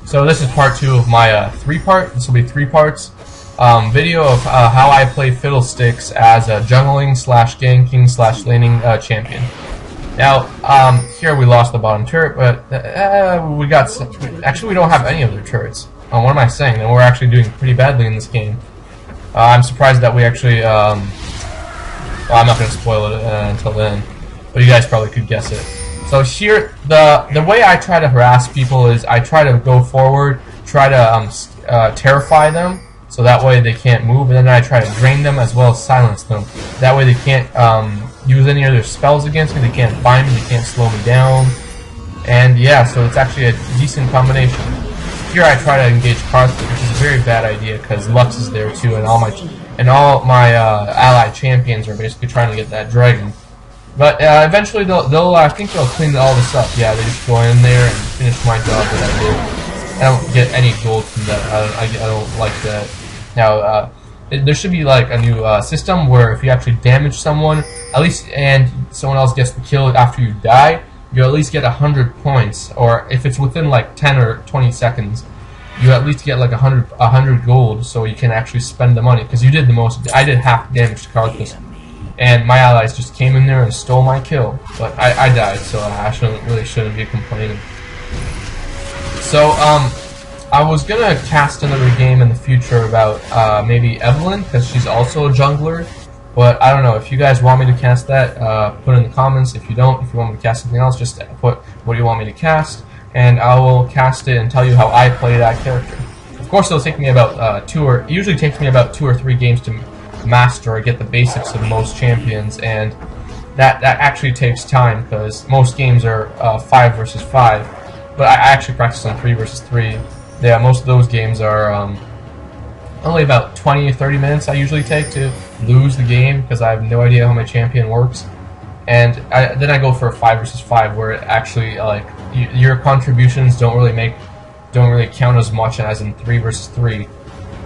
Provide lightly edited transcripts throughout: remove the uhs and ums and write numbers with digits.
So this is part 2 of my this will be 3 parts video of how I play Fiddlesticks as a jungling slash ganking slash laning champion. Now, here we lost the bottom turret, but we got some, actually we don't have any of their turrets. What am I saying? And we're actually doing pretty badly in this game. I'm surprised that we actually, well, I'm not going to spoil it until then, but you guys probably could guess it. So here, the way I try to harass people is I try to go forward, try to terrify them, so that way they can't move, and then I try to drain them as well as silence them. That way they can't use any of their spells against me, they can't bind me, they can't slow me down, and yeah, so it's actually a decent combination. Here I try to engage Karthik, which is a very bad idea because Lux is there too, and all my allied champions are basically trying to get that dragon. But eventually I think they'll clean all this up. Yeah, they just go in there and finish my job that I did. I don't get any gold from that. I don't like that. Now, there should be like a new system where if you actually damage someone, at least, and someone else gets the kill after you die, you at least get 100 points. Or if it's within like 10 or 20 seconds, you at least get like 100 gold, so you can actually spend the money. Because you did the most. I did half the damage to Karthik. And my allies just came in there and stole my kill, but I died, so I really shouldn't be complaining. So I was gonna cast another game in the future about maybe Evelyn, because she's also a jungler. But I don't know if you guys want me to cast that. Put in the comments. If you don't, if you want me to cast something else, just put what you want me to cast, and I will cast it and tell you how I play that character. Of course, it'll take me about it usually takes me about 2 or 3 games to master or get the basics of most champions, and that actually takes time because most games are 5 versus 5, but I actually practice on 3 versus 3. Yeah, most of those games are only about 20 or 30 minutes I usually take to lose the game because I have no idea how my champion works, and then I go for a 5 versus 5 where it actually like your contributions don't really count as much as in 3 versus 3.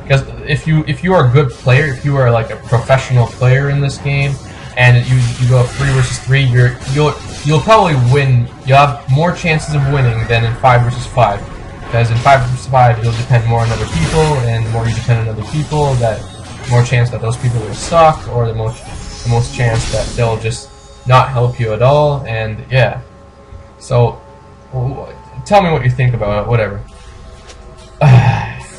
Because if you are a good player, if you are like a professional player in this game, and you go 3 versus 3, you'll probably win. You'll have more chances of winning than in 5 versus 5. Because in 5 versus 5, you'll depend more on other people, and the more you depend on other people, that more chance that those people will suck, or the most chance that they'll just not help you at all. And yeah, so tell me what you think about it. Whatever.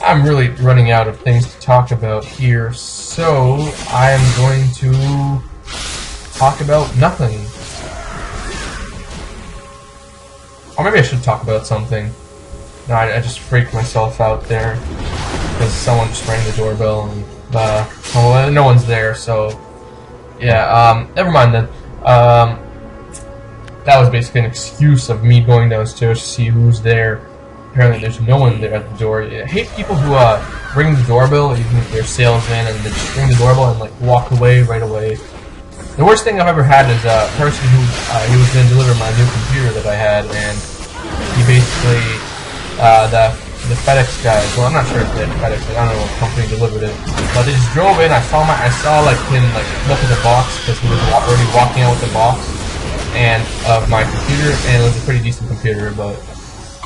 I'm really running out of things to talk about here, so I am going to talk about nothing. Or maybe I should talk about something. No, I just freaked myself out there because someone just rang the doorbell and well, no one's there, so yeah, never mind then. That was basically an excuse of me going downstairs to see who's there. Apparently there's no one there at the door. I hate people who ring the doorbell even if they're salesmen and they just ring the doorbell and like walk away right away. The worst thing I've ever had is a person who he was going to deliver my new computer that I had, and he basically the FedEx guys. Well, I'm not sure if they're FedEx. I don't know what company delivered it, but they just drove in. I saw like him like look at the box because he was already walking out with the box and of my computer, and it was a pretty decent computer, but.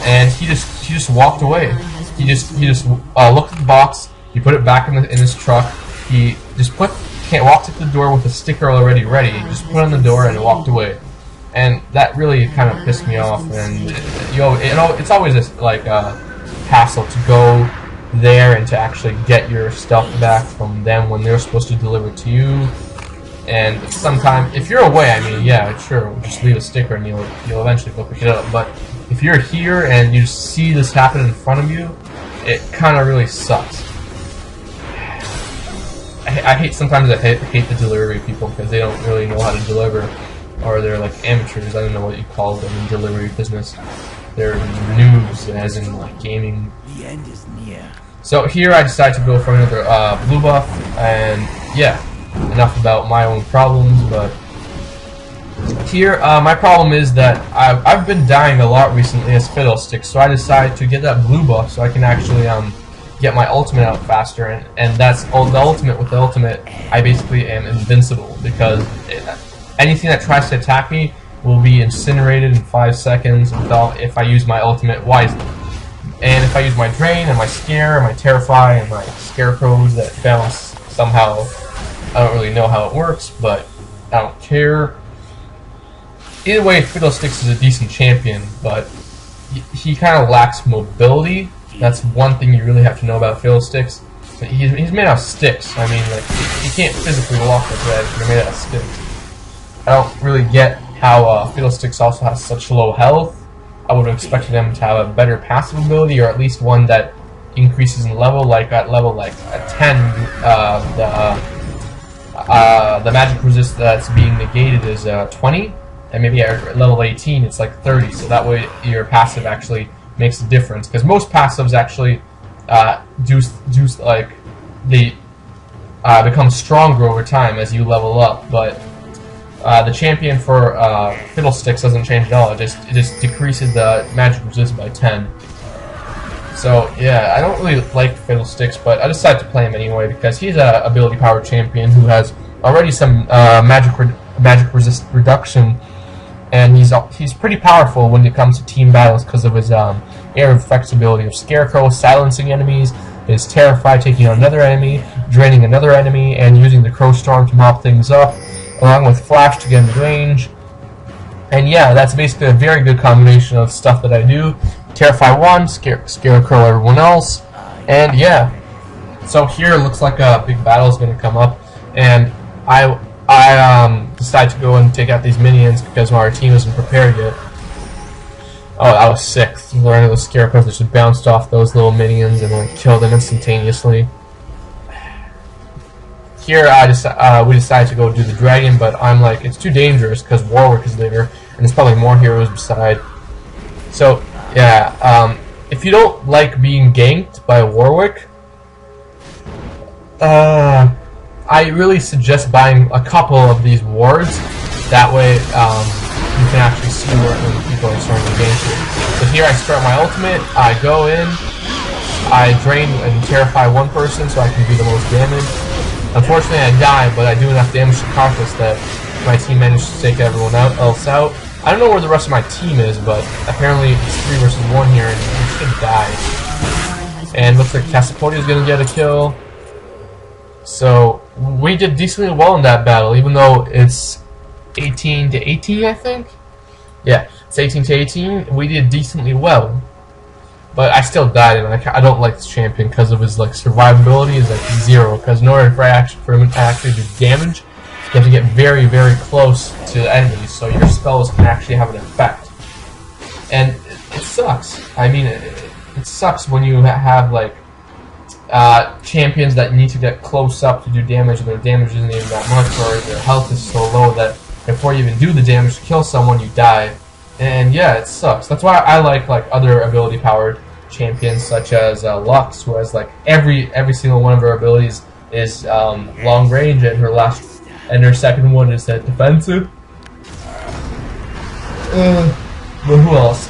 And he just walked away. He just looked at the box. He put it back in his truck. He just walked up the door with a sticker already ready. He just put it on the door and walked away. And that really kind of pissed me off. And it's always a hassle to go there and to actually get your stuff back from them when they're supposed to deliver to you. And sometimes, if you're away, I mean, yeah, sure, just leave a sticker and you'll eventually go pick it up. But if you're here and you see this happen in front of you, it kind of really sucks. Sometimes I hate the delivery people because they don't really know how to deliver, or they're like amateurs. I don't know what you call them in delivery business. They're noobs, as in like gaming. The end is near. So here I decided to go for another blue buff, and yeah. Enough about my own problems, but here my problem is that I've been dying a lot recently as Fiddlesticks, so I decided to get that blue buff so I can actually get my ultimate out faster, and that's all. The ultimate with the ultimate, I basically am invincible because anything that tries to attack me will be incinerated in 5 seconds if I use my ultimate wisely. And if if I use my Drain and my Scare and my Terrify and my Scarecrows that bounce somehow. I don't really know how it works, but I don't care. Either way, Fiddlesticks is a decent champion, but he kind of lacks mobility. That's one thing you really have to know about Fiddlesticks. He's made out of sticks. I mean, like, he can't physically walk like that if you're made out of sticks. I don't really get how Fiddlesticks also has such low health. I would have expected him to have a better passive ability, or at least one that increases in level. Like at level like at 10, the magic resist that's being negated is 20, and maybe at level 18 it's like 30. So that way your passive actually makes a difference. Because most passives actually like they become stronger over time as you level up, but the champion for Fiddlesticks doesn't change at all. It just decreases the magic resist by 10. So yeah, I don't really like Fiddlesticks, but I decided to play him anyway because he's a ability powered champion who has already some magic resist reduction, and he's pretty powerful when it comes to team battles because of his area of effects ability of Scarecrow, silencing enemies, his Terrify, taking on another enemy, draining another enemy, and using the Crow Storm to mop things up, along with Flash to get into range. And yeah, that's basically a very good combination of stuff that I do. Terrify one, Scarecrow everyone else, and yeah. So here it looks like a big battle is going to come up, and I decided to go and take out these minions because our team isn't prepared yet. Oh, I was sick. One of those Scarecrows that just bounced off those little minions and like killed them instantaneously. Here we decided to go do the dragon, but I'm like, it's too dangerous because Warwick is there, and there's probably more heroes beside. So yeah, if you don't like being ganked by Warwick, I really suggest buying a couple of these wards. That way, you can actually see when people are starting to gank you. So here I start my ultimate, I go in, I drain and terrify one person so I can do the most damage. Unfortunately I die, but I do enough damage to accomplish that my team managed to take everyone else out. I don't know where the rest of my team is, but apparently it's 3 versus 1 here and we should die. And looks like Cassiopeia is going to get a kill. So we did decently well in that battle, even though it's 18 to 18, I think? Yeah, it's 18 to 18. We did decently well. But I still died, and I don't like this champion because of his like survivability is like 0. Because in order for him to actually do damage, you have to get very, very close to the enemies, so your spells can actually have an effect. And it sucks. I mean, it sucks when you have like champions that need to get close up to do damage, and their damage isn't even that much, or their health is so low that before you even do the damage to kill someone, you die. And yeah, it sucks. That's why I like other ability-powered champions, such as Lux, who has like every single one of her abilities is long range, and her second one is defensive. But who else?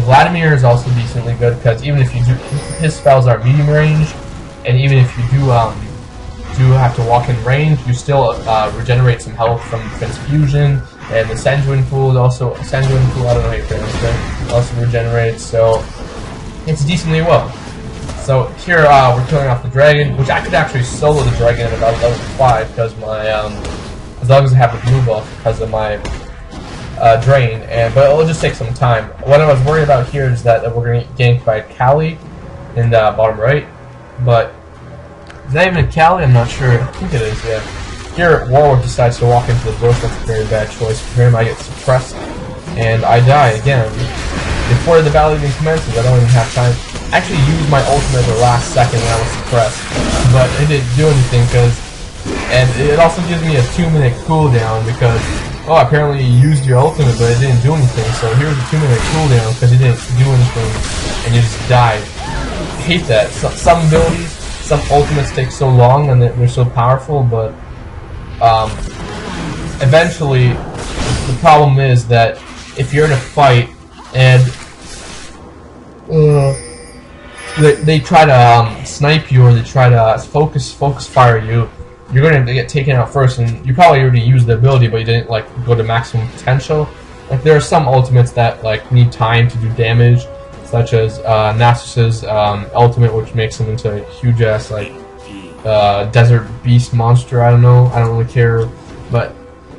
Vladimir is also decently good because even if you do, his spells are medium range, and even if you do have to walk in range, you still regenerate some health from Transfusion. And the Sanguine Pool is also I don't know how you pronounce it. Also regenerates, so it's decently well. So here we're killing off the dragon, which I could actually solo the dragon at about level 5 because my as long as I have the blue buff because of my drain, but it'll just take some time. What I was worried about here is that we're going to get ganked by Callie in the bottom right, but is that even a Callie? I'm not sure. I think it is, yeah. Here, Warwick decides to walk into the bush. That's a very bad choice for him. I get suppressed, and I die again. Before the battle even commences, I don't even have time. I actually used my ultimate at the last second when I was suppressed, but it didn't do anything and it also gives me a 2-minute cooldown because, oh, apparently you used your ultimate, but it didn't do anything. So here's a 2-minute cooldown because it didn't do anything, and you just died. I hate that. Some abilities, some ultimates take so long and they're so powerful, but eventually the problem is that if you're in a fight and they try to snipe you or they try to focus fire you, you're going to get taken out first, and you probably already used the ability but you didn't like go to maximum potential. Like there are some ultimates that like need time to do damage. such as Nasus's ultimate, which makes him into a huge ass like desert beast monster. I don't know. I don't really care, but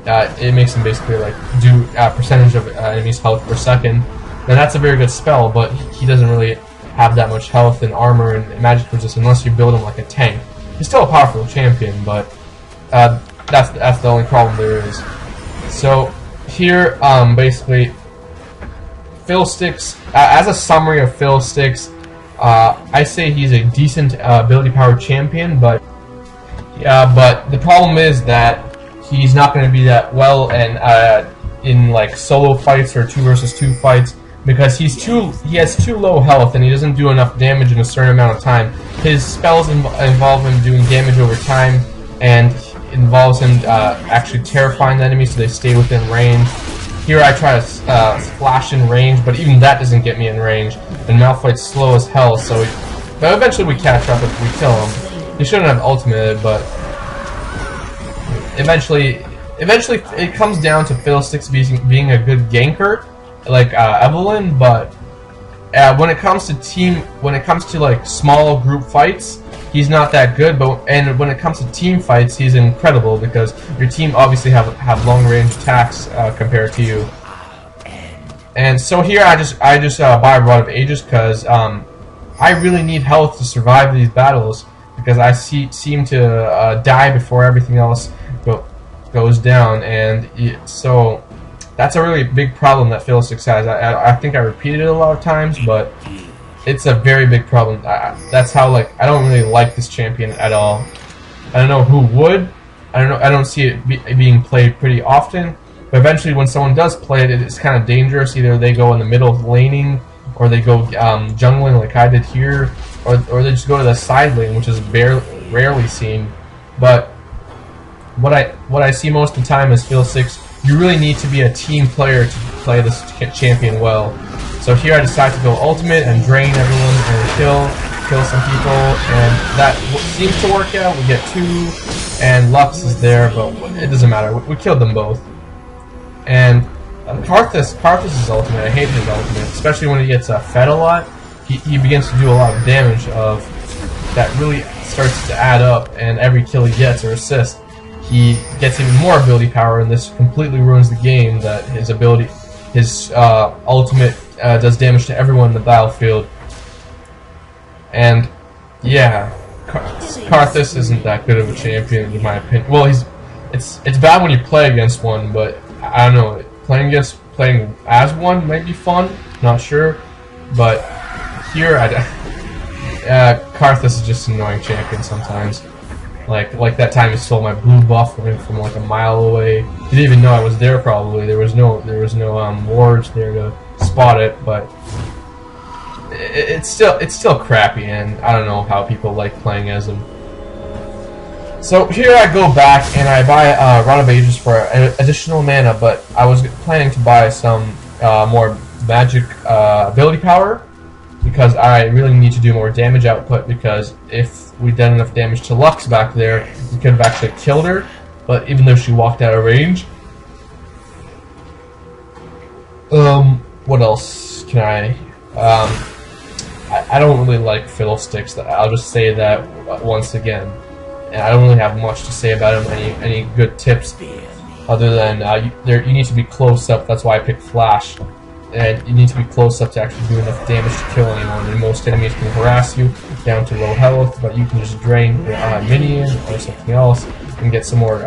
it makes him basically like do a percentage of enemy's health per second. And that's a very good spell, but he doesn't really have that much health and armor and magic resist unless you build him like a tank. He's still a powerful champion, but that's the only problem there is. So here, basically, Fiddlesticks. As a summary of Fiddlesticks, I say he's a decent ability powered champion, but the problem is that he's not going to be that well and in like solo fights or 2 versus 2 fights, because he has too low health and he doesn't do enough damage in a certain amount of time. His spells involve him doing damage over time, and involves him actually terrifying the enemies so they stay within range. Here I try to splash in range, but even that doesn't get me in range, and Malphite's slow as hell, so but eventually we catch up if we kill him. He shouldn't have ultimated, but eventually it comes down to Fiddlesticks being a good ganker, like Evelyn, but when it comes to like small group fights, he's not that good. And when it comes to team fights, he's incredible because your team obviously have long range attacks compared to you. And so here I just buy a Rod of Ages because I really need health to survive these battles, because I seem to die before everything else goes down, and so that's a really big problem that Fiddlesticks has. I think I repeated it a lot of times, but it's a very big problem. That's how, like, I don't really like this champion at all. I don't know who would. I don't see it being played pretty often. But eventually, when someone does play it, it's kind of dangerous. Either they go in the middle laning, or they go jungling like I did here, or they just go to the side lane, which is rarely seen. But what I see most of the time is Fiddlesticks. You really need to be a team player to play this champion well. So here I decide to go ultimate and drain everyone and kill some people, and that seems to work out. We get 2, and Lux is there, but it doesn't matter. We killed them both. And Karthus' ultimate, I hate his ultimate, especially when he gets fed a lot. He begins to do a lot of damage that really starts to add up, and every kill he gets or assist, he gets even more ability power, and this completely ruins the game. That his ultimate does damage to everyone in the battlefield. And yeah, Karthus isn't that good of a champion in my opinion. Well, it's bad when you play against one, but I don't know. Playing as one might be fun. Not sure, but here Karthus is just an annoying champion sometimes. Like that time he stole my blue buff from like a mile away. He didn't even know I was there. Probably there was no wards there to spot it, but it's still crappy, and I don't know how people like playing as him. So here I go back and I buy Rod of Ages for additional mana, but I was planning to buy some more magic ability power, because I really need to do more damage output, because if we done enough damage to Lux back there, we could have actually killed her, but even though she walked out of range. What else can I don't really like Fiddlesticks. I'll just say that once again. And I don't really have much to say about him, any good tips, other than you need to be close up. That's why I picked Flash. And you need to be close up to actually do enough damage to kill anyone. And most enemies can harass you down to low health, but you can just drain a minion or something else and get some more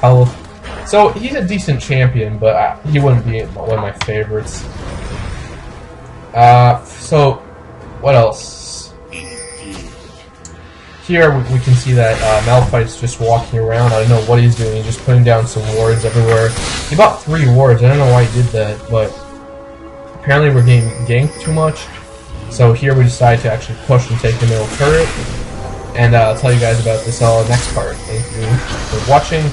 health. So he's a decent champion, but he wouldn't be one of my favorites. So what else? Here we can see that Malphite's just walking around. I don't know what he's doing. He's just putting down some wards everywhere. He bought 3 wards. I don't know why he did that, but apparently we're getting ganked too much. So here we decide to actually push and take the middle turret. And I'll tell you guys about this next part. Thank you for watching.